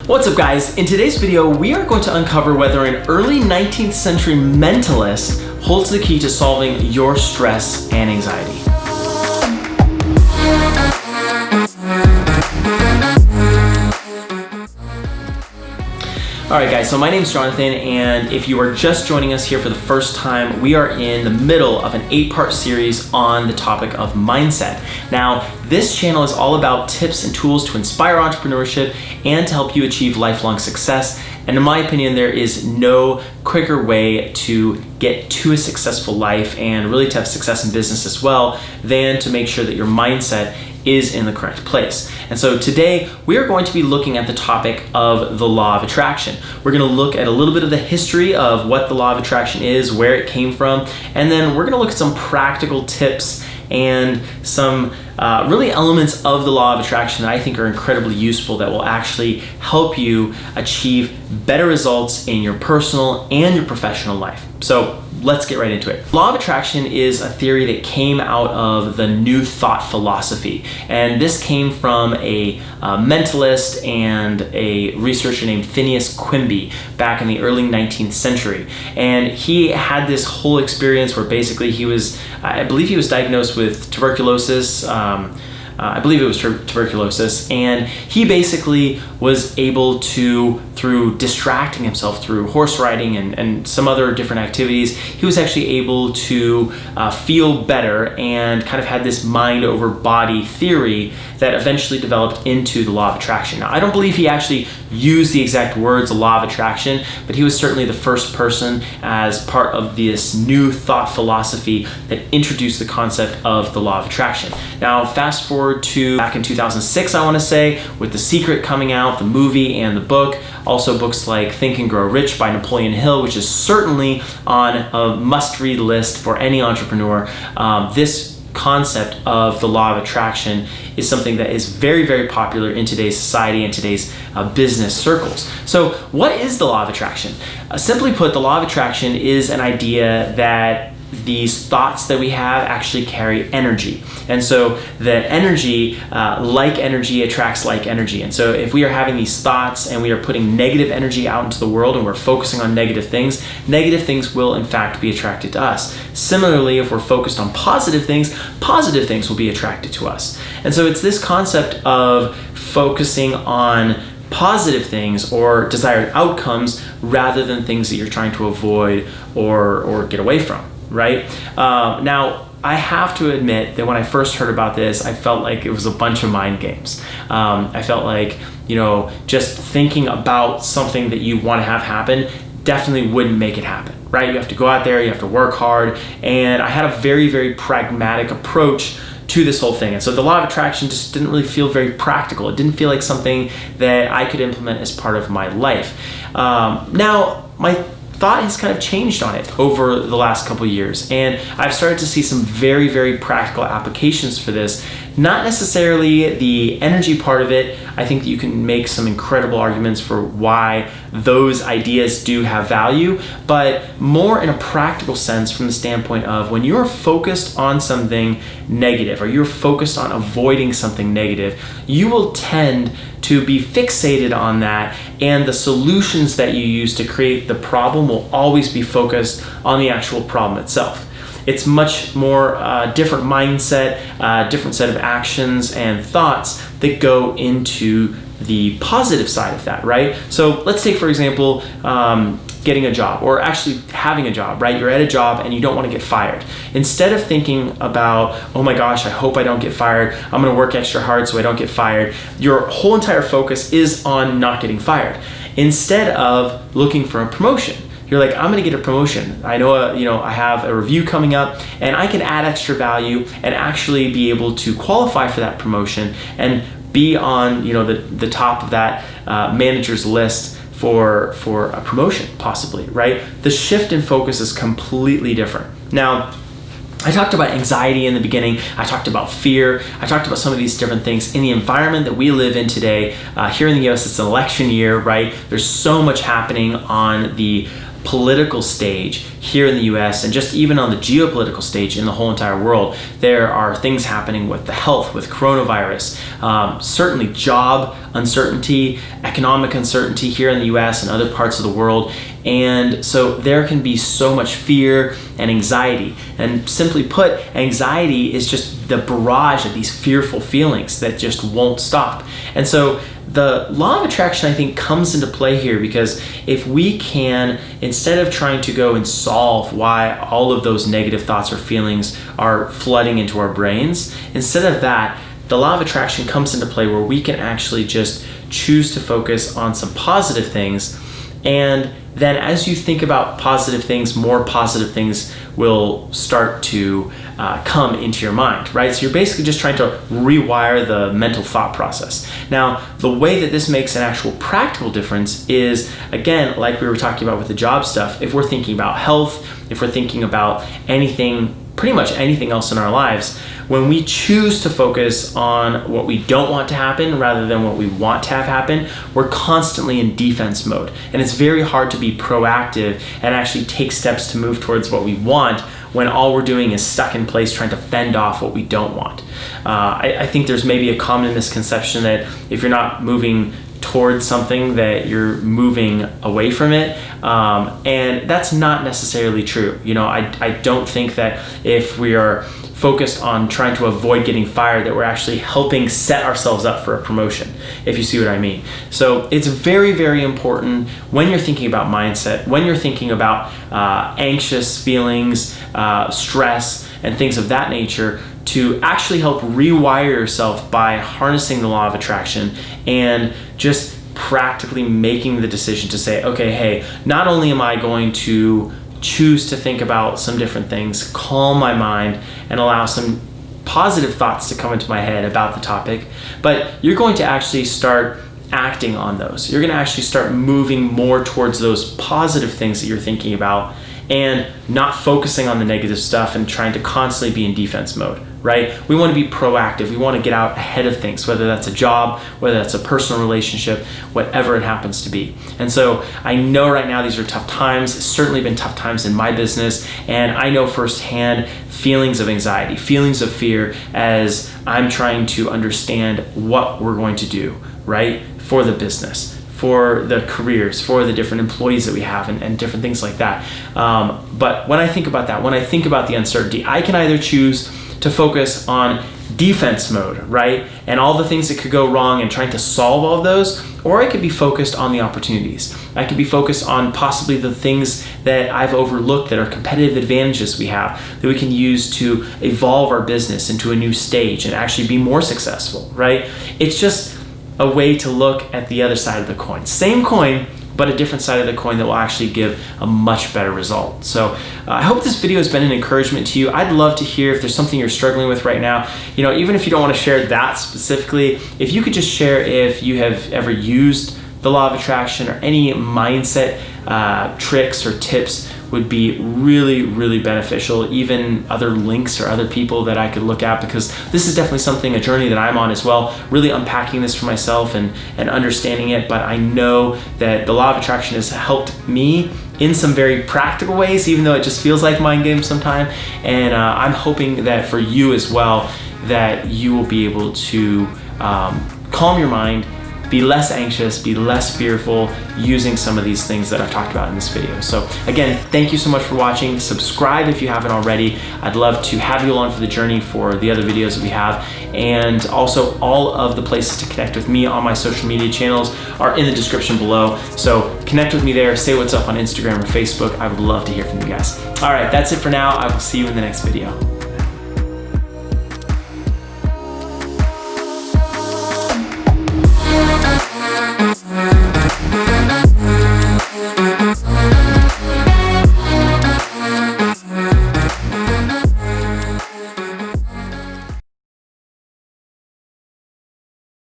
What's up, guys? In today's video, we are going to uncover whether an early 19th century mentalist holds the key to solving your stress and anxiety. Alright guys, so my name's Jonathan, and if you are just joining us here for the first time, we are in the middle of an 8-part series on the topic of mindset. Now, this channel is all about tips and tools to inspire entrepreneurship and to help you achieve lifelong success. And in my opinion, there is no quicker way to get to a successful life and really to have success in business as well than to make sure that your mindset is in the correct place. And so today we are going to be looking at the topic of the law of attraction. We're going to look at a little bit of the history of what the law of attraction is, where it came from, and then we're going to look at some practical tips and some really elements of the law of attraction that I think are incredibly useful that will actually help you achieve better results in your personal and your professional life. So let's get right into it. Law of attraction is a theory that came out of the New Thought philosophy. And this came from a mentalist and a researcher named Phineas Quimby back in the early 19th century. And he had this whole experience where basically he was, I believe he was diagnosed with tuberculosis. I believe it was tuberculosis, and he basically was able to, through distracting himself through horse riding and some other different activities, he was actually able to feel better and kind of had this mind over body theory that eventually developed into the law of attraction. Now, I don't believe he actually used the exact words, the law of attraction, but he was certainly the first person as part of this New Thought philosophy that introduced the concept of the law of attraction. Now, fast forward to back in 2006, I want to say, with The Secret coming out, the movie and the book, also books like Think and Grow Rich by Napoleon Hill, which is certainly on a must-read list for any entrepreneur. This concept of the law of attraction is something that is very, very popular in today's society and today's business circles. So what is the law of attraction? Simply put, the law of attraction is an idea that these thoughts that we have actually carry energy. And so the energy, like energy attracts like energy. And so if we are having these thoughts and we are putting negative energy out into the world and we're focusing on negative things will in fact be attracted to us. Similarly, if we're focused on positive things will be attracted to us. And so it's this concept of focusing on positive things or desired outcomes rather than things that you're trying to avoid or get away from. Right? Now, I have to admit that when I first heard about this, I felt like it was a bunch of mind games. I felt like, just thinking about something that you want to have happen definitely wouldn't make it happen, right? You have to go out there, you have to work hard, and I had a very, very pragmatic approach to this whole thing. And so the law of attraction just didn't really feel very practical. It didn't feel like something that I could implement as part of my life. Now, my thought has kind of changed on it over the last couple of years, and I've started to see some very, very practical applications for this. Not necessarily the energy part of it. I think that you can make some incredible arguments for why those ideas do have value, but more in a practical sense from the standpoint of when you're focused on something negative or you're focused on avoiding something negative, you will tend to be fixated on that, and the solutions that you use to create the problem will always be focused on the actual problem itself. It's much more different mindset, different set of actions and thoughts that go into the positive side of that, right? So let's take, for example, getting a job, or actually having a job, right? You're at a job and you don't want to get fired. Instead of thinking about, oh my gosh, I hope I don't get fired, I'm going to work extra hard so I don't get fired, your whole entire focus is on not getting fired. Instead of looking for a promotion. You're like, I'm going to get a promotion. I know, I have a review coming up, and I can add extra value and actually be able to qualify for that promotion and be on, the top of that manager's list for a promotion, possibly, right? The shift in focus is completely different. Now, I talked about anxiety in the beginning. I talked about fear. I talked about some of these different things in the environment that we live in today. Here in the US, it's an election year, right? There's so much happening on the political stage here in the US, and just even on the geopolitical stage in the whole entire world, there are things happening with the health, with coronavirus, certainly job uncertainty, economic uncertainty here in the US and other parts of the world. And so there can be so much fear and anxiety. And simply put, anxiety is just the barrage of these fearful feelings that just won't stop. And so the law of attraction, I think, comes into play here, because if we can, instead of trying to go and solve why all of those negative thoughts or feelings are flooding into our brains, instead of that, the law of attraction comes into play where we can actually just choose to focus on some positive things. And then as you think about positive things, more positive things will start to come into your mind, right? So you're basically just trying to rewire the mental thought process. Now, the way that this makes an actual practical difference is, again, like we were talking about with the job stuff, if we're thinking about health, if we're thinking about anything, pretty much anything else in our lives, when we choose to focus on what we don't want to happen rather than what we want to have happen, we're constantly in defense mode. And it's very hard to be proactive and actually take steps to move towards what we want when all we're doing is stuck in place trying to fend off what we don't want. I think there's maybe a common misconception that if you're not moving towards something, that you're moving away from it, and that's not necessarily true. You know, I don't think that if we are focused on trying to avoid getting fired, that we're actually helping set ourselves up for a promotion, if you see what I mean. So it's very, very important when you're thinking about mindset, when you're thinking about anxious feelings, stress, and things of that nature, to actually help rewire yourself by harnessing the law of attraction and just practically making the decision to say, okay, hey, not only am I going to choose to think about some different things, calm my mind, and allow some positive thoughts to come into my head about the topic, but you're going to actually start acting on those. You're going to actually start moving more towards those positive things that you're thinking about, and not focusing on the negative stuff and trying to constantly be in defense mode, right? We want to be proactive. We want to get out ahead of things, whether that's a job, whether that's a personal relationship, whatever it happens to be. And so I know right now these are tough times. It's certainly been tough times in my business, and I know firsthand feelings of anxiety, feelings of fear, as I'm trying to understand what we're going to do, right, for the business, for the careers, for the different employees that we have, and different things like that. But when I think about that, when I think about the uncertainty, I can either choose to focus on defense mode, right, and all the things that could go wrong and trying to solve all of those, or I could be focused on the opportunities. I could be focused on possibly the things that I've overlooked that are competitive advantages we have that we can use to evolve our business into a new stage and actually be more successful, right? It's just a way to look at the other side of the coin. Same coin, but a different side of the coin that will actually give a much better result. So I hope this video has been an encouragement to you. I'd love to hear if there's something you're struggling with right now. You know, even if you don't want to share that specifically, if you could just share if you have ever used the law of attraction or any mindset tricks or tips would be really, really beneficial. Even other links or other people that I could look at, because this is definitely something, a journey that I'm on as well, really unpacking this for myself and understanding it. But I know that the law of attraction has helped me in some very practical ways, even though it just feels like mind games sometimes. And I'm hoping that for you as well, that you will be able to calm your mind, be less anxious, be less fearful using some of these things that I've talked about in this video. So again, thank you so much for watching. Subscribe if you haven't already. I'd love to have you along for the journey for the other videos that we have. And also, all of the places to connect with me on my social media channels are in the description below. So connect with me there, say what's up on Instagram or Facebook. I would love to hear from you guys. All right, that's it for now. I will see you in the next video.